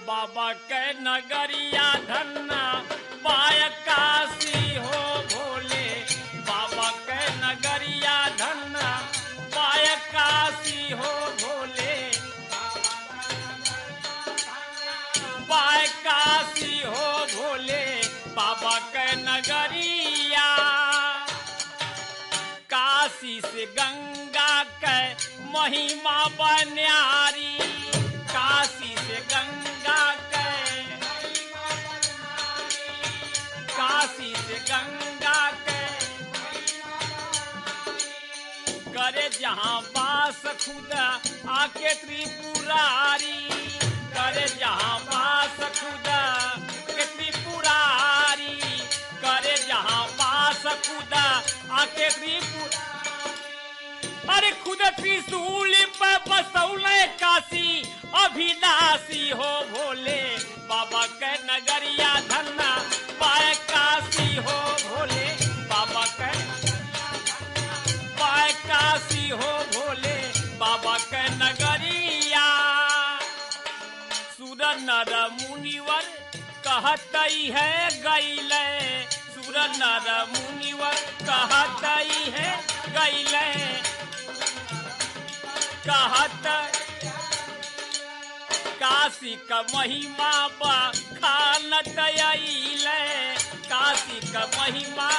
बाबा के नगरिया धन्ना पाय काशी हो भोले, बाबा के नगरिया धन्ना पाय काशी हो भोले, पाय काशी हो भोले, बाबा के नगरिया। काशी से गंगा के महिमा बन्यारी, काशी से गंगा के, काशी से गंगा के करे जहाँ बास खुदा आके त्रिपुरारी, करे जहाँ बास खुदा के त्रिपुरारी, करे जहाँ बास खुदा आके त्रिपुरारी। अरे खुद त्रिशूल पे बसौले काशी अभिलाषी हो भोले, बाबा के नगरिया धन्ना पाए काशी हो भोले, बाबा के पाए काशी हो भोले, बाबा के नगरिया। सुर नर मुनिवर कहतई है गईले, सुर नर मुनिवर कहतई है गईले, कहत काशी का महिमा बखानत आइले, काशी का महिमा।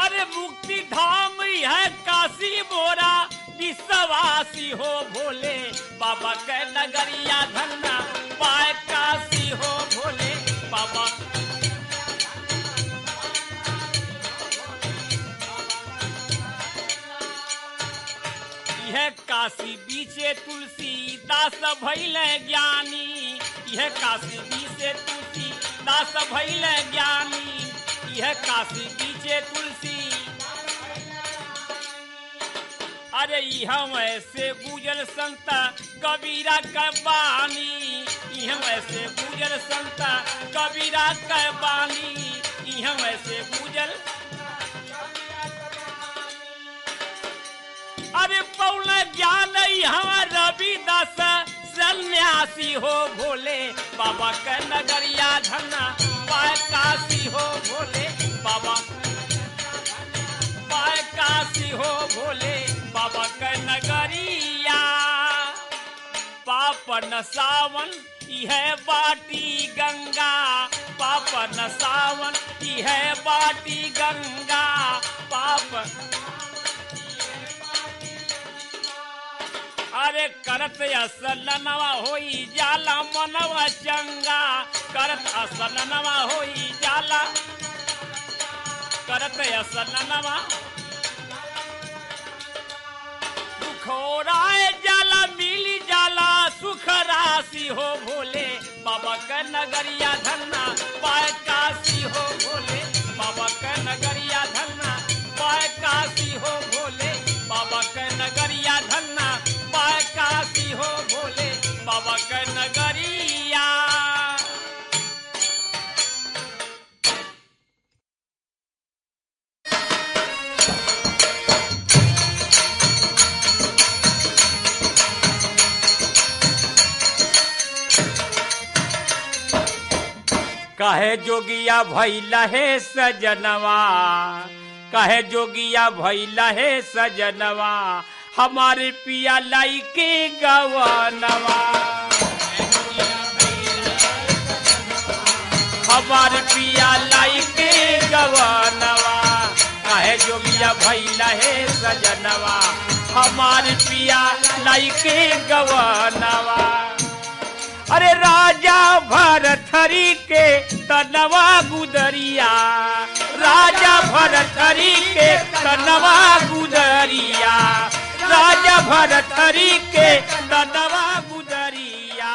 अरे मुक्ति धाम है काशी मोरा विश्वासी हो भोले, बाबा के नगरिया धन्ना पाए काशी हो भोले, बाबा यह काशी बीचे तुलसीदास भइले ज्ञानी, यह काशी बीचे तुलसीदास भइले ज्ञानी, यह काशी बीचे तुलसी। अरे यहाँ वैसे गुजर संत कबीरा के बानी, यहाँ वैसे गुजर संत कबीरा के बानी, यहाँ वैसे गुजर। अरे पौल ज्ञान यहाँ रविदास सन्यासी हो भोले, बाबा के नगरिया धन्ना पाए काशी हो भोले, बाबा पाए काशी हो भोले, बाबा के नगरिया। पापन सावन यह बाटी गंगा, पापन सावन यह बाटी गंगा, पाप। अरे करत असलनवा होई जाला मनवा चंगा, करत असलनवा होई जाला, करत असलनवा दुखोराए जाला मिली जाला सुख राशि हो भोले, बाबा के नगरिया धन्ना पाए काशी हो भोले, बाबा के नगरिया धन्ना पाए काशी हो भोले, बाबा के नगरिया धन्ना पाए काशी हो भोले, बाबा के नगरिया। कहे जोगिया भैला है सजनवा, कहे जोगिया भैला है सजनवा, हमारे पिया लाई के गवनवा, हमारे पिया लाई के गवनवा, कहे जोगिया भैला है सजनवा, हमारे पिया लाई के गवनवा। अरे राजा भरथरी के तनवा गुदरिया, राजा भरथरी के तनवा गुदरिया, राजा भरथरी के तनवा गुदरिया।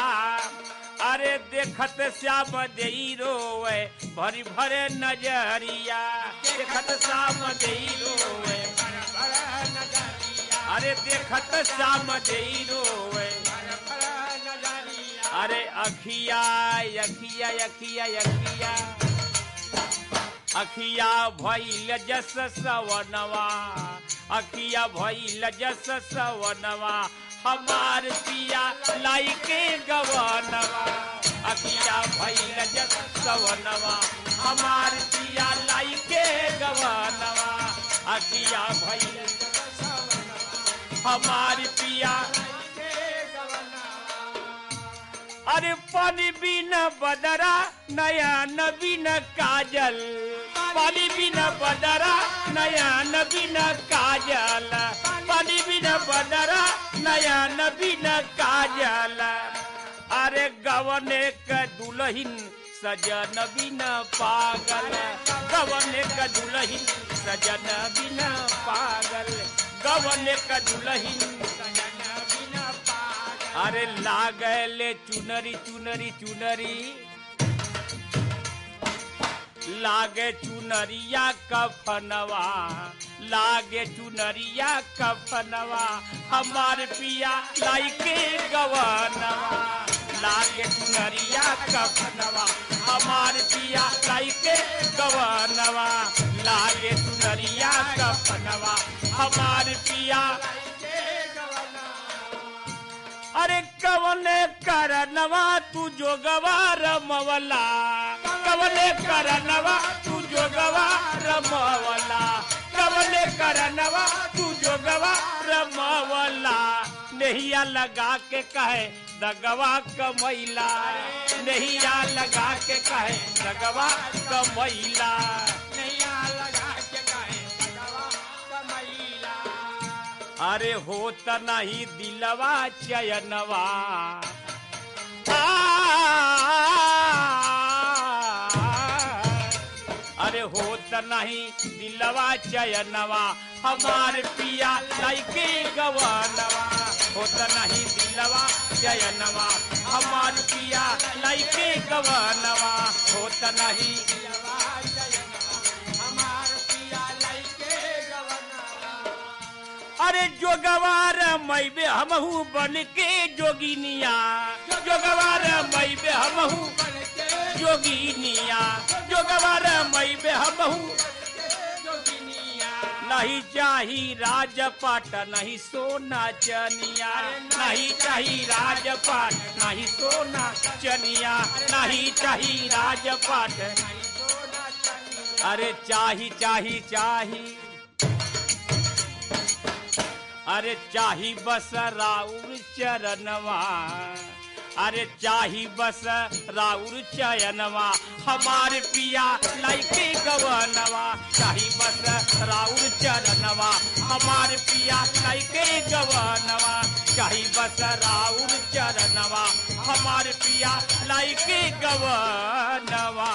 अरे देखत श्याम देई रोवे भरी भरे नजरिया, देखत श्याम देई रोवे भरी भरे नजरिया, अरे देखत श्याम देई रोवे। अरे अखिया अखिया अखिया अखिया अखिया भइल जस सवनवा, अखिया भइल जस सवनवा, हमार पिया लाइके गवनवा। अखिया भइल जस सवनवा, हमार पिया लाइके गवनवा। अखिया भइल जस सवनवा, हमार पिया लाइके गवनवा। अरे पानी बिना बदरा नया नबीन काजल, पानी बिना बदरा नया नबीन काजल, पानी बिना बदरा नया नबीन काजल। अरे गवने का दुल्हन सजन बिना पागल, गवने का दुल्हन सजन बिना पागल, गवने का दुल्हन सजन बिना पागल। अरे लागले चुनरी चुनरी चुनरी, लागे चुनरिया कफनवा, लागे चुनरिया कफनवा, हमार पिया लाइके गवनवा। लागे चुनरिया कफनवा, हमार पिया लाइके गवनवा। लागे चुनरिया कफनवा, हमार पिया लाइके गवनवा। अरे कवने करनवा तू जो गवार मवला, कवने करनवा तू जो गवार मवला, कवने करनवा तू जो गवार मवला। नहिया लगा के कहे दगवा कमैला, नहिया लगा के कहे दगवा कमैला, नहिया लगा के कहे दगवा कमैला। अरे होत नहीं दिलवा चयनवा, अरे होत नहीं दिलवा चयनवा, हमार पिया लाइके गवनवा। होत नहीं दिलवा चयनवा, हमार पिया लाइके गवनवा। होत नहीं दिलवा चयनवा, हमार पिया लाइके गवनवा। अरे जोगवार मैबे हमहू बन के जोगिनिया, जोगवार मैबे हमहू बन के जोगिनिया, जोगवार मैबे हमहू जोगिनिया। नहीं चाही राजपाट नहीं सोना चनिया, नहीं चाही राजपाट नहीं सोना चनिया, नहीं चाही राजपाट नहीं सोना चनिया। अरे चाही चाही चाही, अरे चाही बस राउर चरणवा, अरे चाही बस राउर चयनवा, हमार पिया लाइके गवनवा। चाही बस राउर चरणवा, हमार पिया लाइके गवनवा। चाही बस राउर चरणवा, हमार पिया लाइके गवनवा।